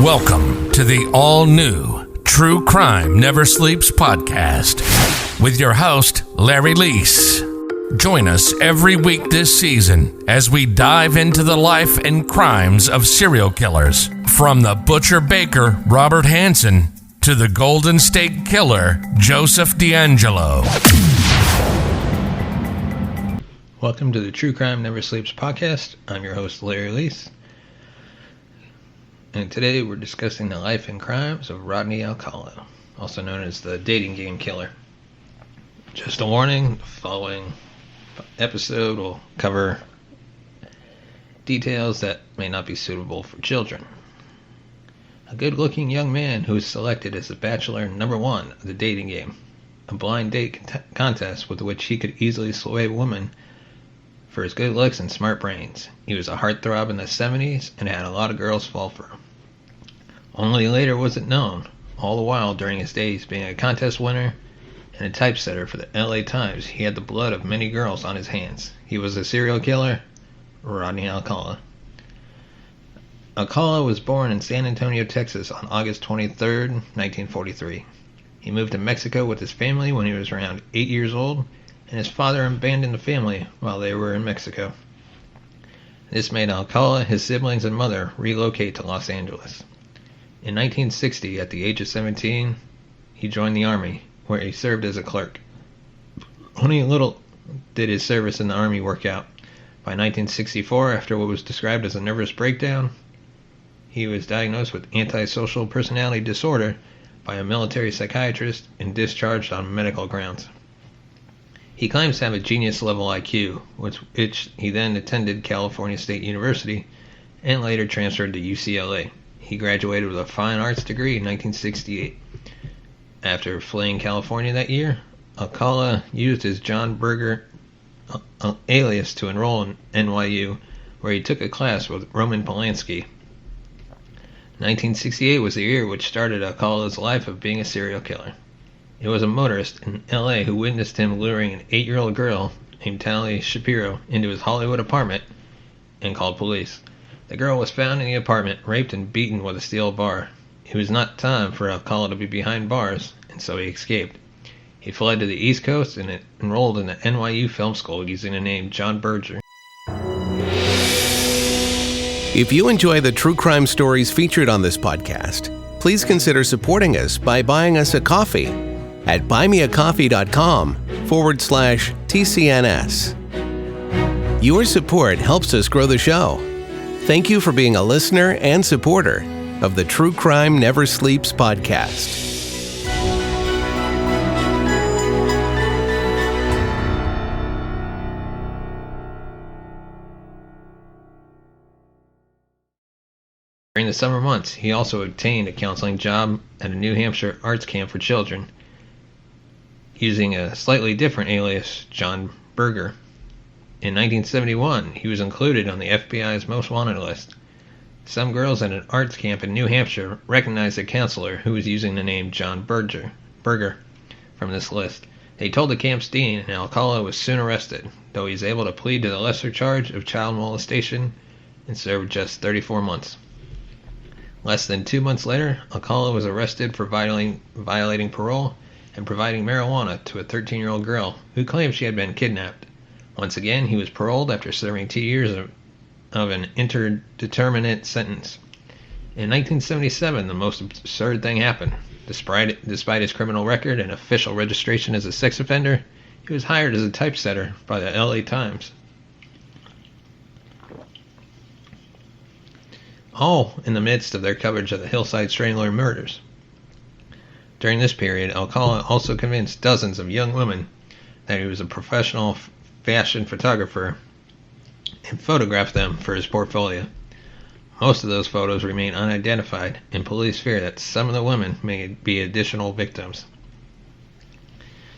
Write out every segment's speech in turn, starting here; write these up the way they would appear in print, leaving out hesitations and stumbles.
Welcome to the all-new True Crime Never Sleeps podcast with your host, Larry Leese. Join us every week this season as we dive into the life and crimes of serial killers, from the butcher baker Robert Hansen to the Golden State Killer Joseph D'Angelo. Welcome to the True Crime Never Sleeps podcast. I'm your host, Larry Leese. And today we're discussing the life and crimes of Rodney Alcala, also known as the dating game killer. Just a warning, the following episode will cover details that may not be suitable for children. A good-looking young man who is selected as the bachelor number one of the dating game, a blind date contest with which he could easily sway women for his good looks and smart brains. He was a heartthrob in the 70s and had a lot of girls fall for him. Only later was it known, all the while during his days being a contest winner and a typesetter for the LA Times, he had the blood of many girls on his hands. He was a serial killer, Rodney Alcala. Alcala was born in San Antonio, Texas on August 23, 1943. He moved to Mexico with his family when he was around 8 years old, and his father abandoned the family while they were in Mexico. This made Alcala, his siblings, and mother relocate to Los Angeles. In 1960, at the age of 17, he joined the Army, where he served as a clerk. Only little did his service in the Army work out. By 1964, after what was described as a nervous breakdown, he was diagnosed with antisocial personality disorder by a military psychiatrist and discharged on medical grounds. He claims to have a genius-level IQ, which he then attended California State University and later transferred to UCLA. He graduated with a fine arts degree in 1968. After fleeing California that year, Alcala used his John Berger alias to enroll in NYU, where he took a class with Roman Polanski. 1968 was the year which started Alcala's life of being a serial killer. It was a motorist in LA who witnessed him luring an 8-year-old girl named Tally Shapiro into his Hollywood apartment and called police. The girl was found in the apartment, raped and beaten with a steel bar. It was not time for Alcala to be behind bars, and so he escaped. He fled to the East Coast and enrolled in the NYU Film School using the name John Berger. If you enjoy the true crime stories featured on this podcast, please consider supporting us by buying us a coffee at buymeacoffee.com/TCNS. Your support helps us grow the show. Thank you for being a listener and supporter of the True Crime Never Sleeps podcast. During the summer months, he also obtained a counseling job at a New Hampshire arts camp for children, using a slightly different alias, John Berger. In 1971, he was included on the FBI's Most Wanted list. Some girls at an arts camp in New Hampshire recognized a counselor who was using the name John Berger from this list. They told the camp's dean, and Alcala was soon arrested, though he was able to plead to the lesser charge of child molestation and served just 34 months. Less than 2 months later, Alcala was arrested for violating parole and providing marijuana to a 13-year-old girl who claimed she had been kidnapped. Once again, he was paroled after serving 2 years of an indeterminate sentence. In 1977, the most absurd thing happened. Despite his criminal record and official registration as a sex offender, he was hired as a typesetter by the LA Times. All in the midst of their coverage of the Hillside Strangler murders. During this period, Alcala also convinced dozens of young women that he was a professional fashion photographer and photographed them for his portfolio. Most of those photos remain unidentified, and police fear that some of the women may be additional victims.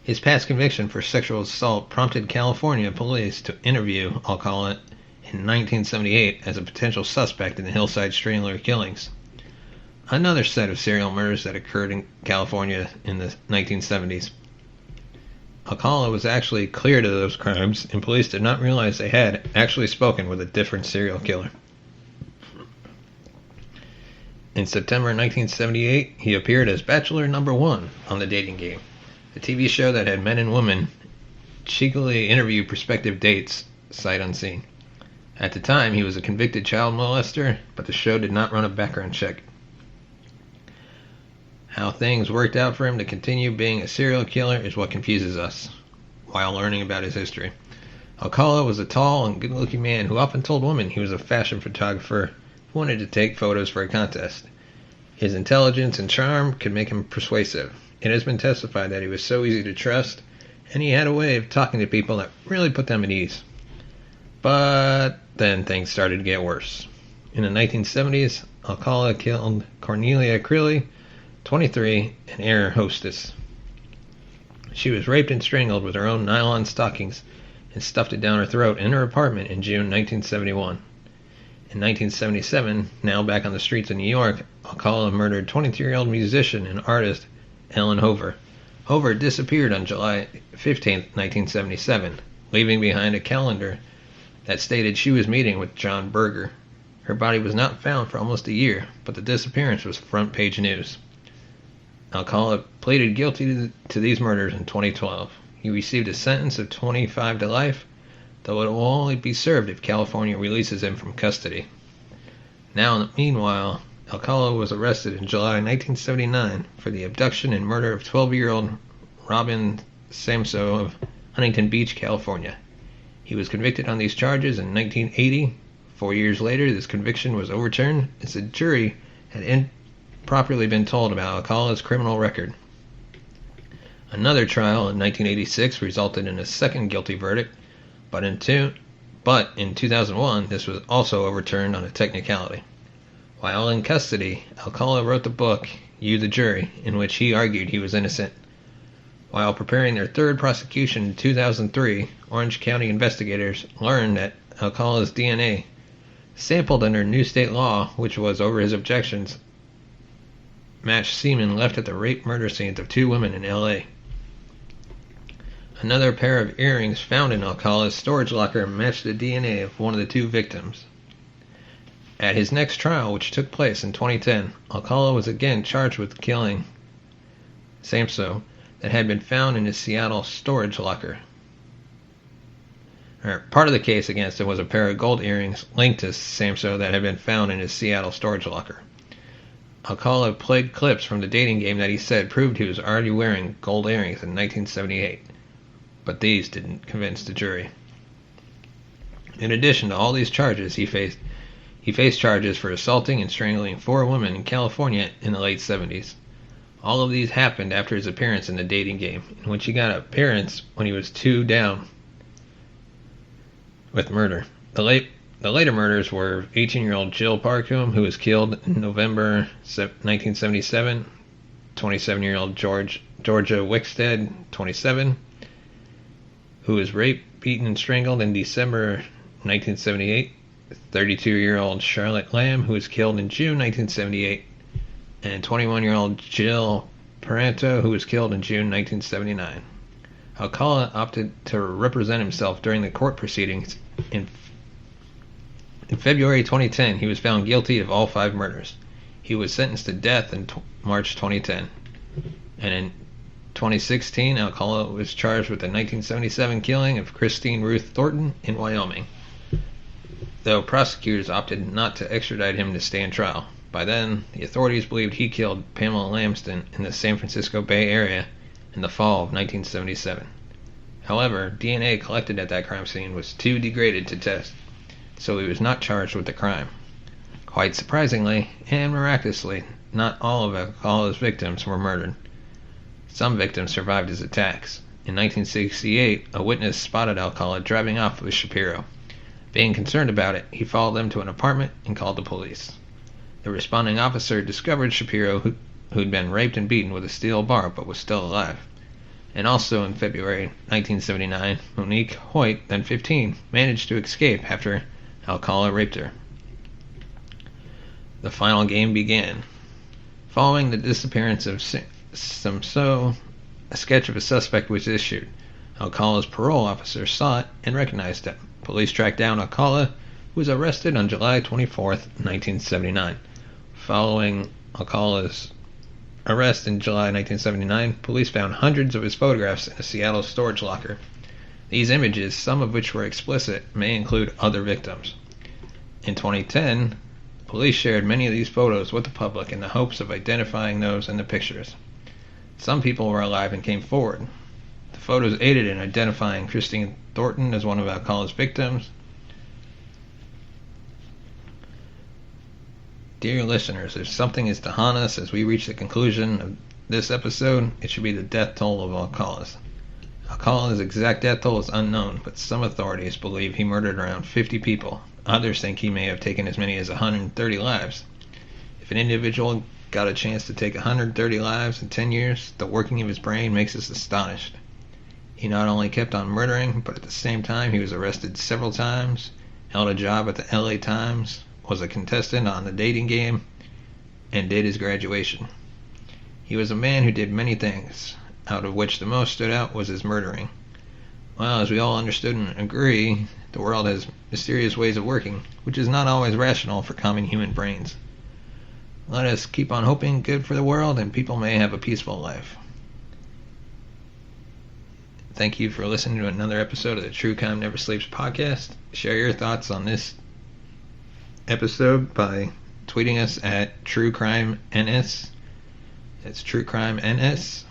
His past conviction for sexual assault prompted California police to interview Alcala in 1978 as a potential suspect in the Hillside Strangler killings, another set of serial murders that occurred in California in the 1970s. Alcala was actually cleared of those crimes, and police did not realize they had actually spoken with a different serial killer. In September 1978, he appeared as Bachelor Number 1 on The Dating Game, a TV show that had men and women cheekily interview prospective dates sight unseen. At the time, he was a convicted child molester, but the show did not run a background check. How things worked out for him to continue being a serial killer is what confuses us while learning about his history. Alcala was a tall and good-looking man who often told women he was a fashion photographer who wanted to take photos for a contest. His intelligence and charm could make him persuasive. It has been testified that he was so easy to trust, and he had a way of talking to people that really put them at ease. But then things started to get worse. In the 1970s, Alcala killed Cornelia Crilly, 23, an air hostess. She was raped and strangled with her own nylon stockings and stuffed it down her throat in her apartment in June 1971. In 1977, now back on the streets of New York, Alcala murdered 23-year-old musician and artist Ellen Hover. Hover disappeared on July 15, 1977, leaving behind a calendar that stated she was meeting with John Berger. Her body was not found for almost a year, but the disappearance was front-page news. Alcala pleaded guilty to these murders in 2012. He received a sentence of 25 to life, though it will only be served if California releases him from custody. Now, meanwhile, Alcala was arrested in July 1979 for the abduction and murder of 12-year-old Robin Samso of Huntington Beach, California. He was convicted on these charges in 1980. 4 years later, this conviction was overturned as the jury had improperly been told about Alcala's criminal record. Another trial in 1986 resulted in a second guilty verdict, but in 2001 this was also overturned on a technicality. While in custody, Alcala wrote the book, You the Jury, in which he argued he was innocent. While preparing their third prosecution in 2003, Orange County investigators learned that Alcala's DNA, sampled under new state law, which was over his objections, matched semen left at the rape murder scenes of 2 women in L.A. Another pair of earrings found in Alcala's storage locker matched the DNA of one of the 2 victims. At his next trial, which took place in 2010, Alcala was again charged with killing Samso that had been found in his Seattle storage locker. Part of the case against him was a pair of gold earrings linked to Samso that had been found in his Seattle storage locker. Alcala played clips from The Dating Game that he said proved he was already wearing gold earrings in 1978, but these didn't convince the jury. In addition to all these charges, he faced charges for assaulting and strangling 4 women in California in the late 70s. All of these happened after his appearance in The Dating Game, in which he got an appearance when he was 2 down with murder. The later murders were 18-year-old Jill Parcombe, who was killed in November 1977, 27-year-old Georgia Wickstead, 27, who was raped, beaten, and strangled in December 1978, 32-year-old Charlotte Lamb, who was killed in June 1978, and 21-year-old Jill Paranto, who was killed in June 1979. Alcala opted to represent himself during the court proceedings. In February 2010, he was found guilty of all 5 murders. He was sentenced to death in March 2010. And in 2016, Alcala was charged with the 1977 killing of Christine Ruth Thornton in Wyoming, though prosecutors opted not to extradite him to stand trial. By then, the authorities believed he killed Pamela Lamston in the San Francisco Bay Area in the fall of 1977. However, DNA collected at that crime scene was too degraded to test, so he was not charged with the crime. Quite surprisingly, and miraculously, not all of Alcala's victims were murdered. Some victims survived his attacks. In 1968, a witness spotted Alcala driving off with Shapiro. Being concerned about it, he followed them to an apartment and called the police. The responding officer discovered Shapiro, who'd been raped and beaten with a steel bar but was still alive. And also in February 1979, Monique Hoyt, then 15, managed to escape after Alcala raped her. The final game began. Following the disappearance of Samso, a sketch of a suspect was issued. Alcala's parole officer saw it and recognized him. Police tracked down Alcala, who was arrested on July 24, 1979. Following Alcala's arrest in July 1979, police found hundreds of his photographs in a Seattle storage locker. These images, some of which were explicit, may include other victims. In 2010, police shared many of these photos with the public in the hopes of identifying those in the pictures. Some people were alive and came forward. The photos aided in identifying Christine Thornton as one of Alcala's victims. Dear listeners, if something is to haunt us as we reach the conclusion of this episode, it should be the death toll of Alcala's. Alcala's exact death toll is unknown, but some authorities believe he murdered around 50 people. Others think he may have taken as many as 130 lives. If an individual got a chance to take 130 lives in 10 years, the working of his brain makes us astonished. He not only kept on murdering, but at the same time he was arrested several times, held a job at the LA Times, was a contestant on the dating game, and did his graduation. He was a man who did many things, out of which the most stood out was his murdering. Well, as we all understood and agree, the world has mysterious ways of working, which is not always rational for common human brains. Let us keep on hoping good for the world and people may have a peaceful life. Thank you for listening to another episode of the True Crime Never Sleeps podcast. Share your thoughts on this episode by tweeting us at TrueCrimeNS. It's TrueCrimeNS.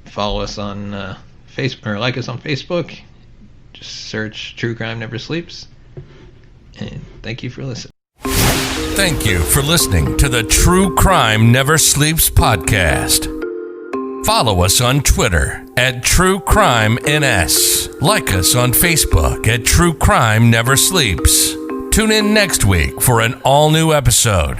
Follow us on Facebook, or like us on Facebook. Just search True Crime Never Sleeps. And thank you for listening. Thank you for listening to the True Crime Never Sleeps podcast. Follow us on Twitter at TrueCrimeNS. Like us on Facebook at True Crime Never Sleeps. Tune in next week for an all-new episode.